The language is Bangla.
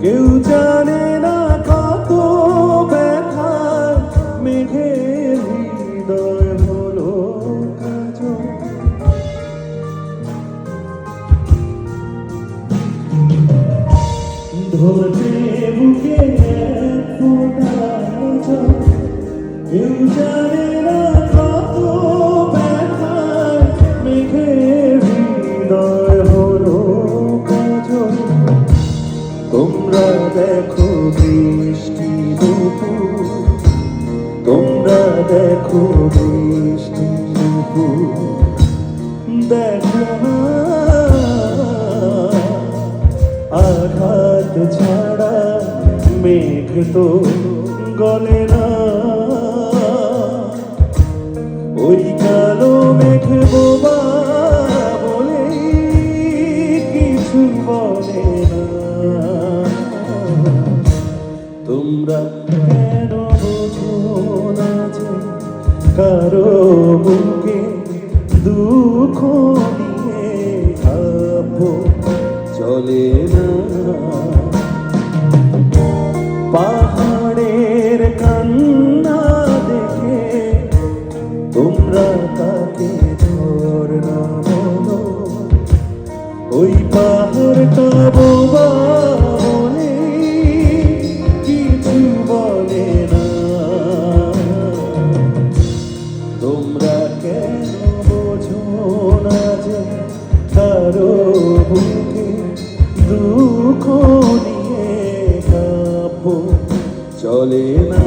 কেউ জানে না কত ব্যথায় মেঘের হৃদয় হলো কাজল। ধরতে বুকে এক ফোঁটা জল, কেউ জানে না কত ব্যথায় মেঘের হৃদয় হলো কাজল। তোমরা দেখো বৃষ্টি দুপুর, তোমরা দেখো বৃষ্টি দুপুর, দেখো না আঘাত ছাড়া মেঘ তো গলে না। ওই কালো মেঘ বোবা বলে কিছু বলে না। তোমরা কেন বোঝো না যে কারো বুকে দুঃখ নিয়ে ভাবো চলে না। পাহাড়ের কান্না দেখে তোমরা তাকে ঝরনা বলো, ওই পাহাড়টা বোবা বলে কিছু বলে না। তোমরা কেন বোঝো না যে কারো বুকে দুঃখ নিয়ে কাব্য চলে না।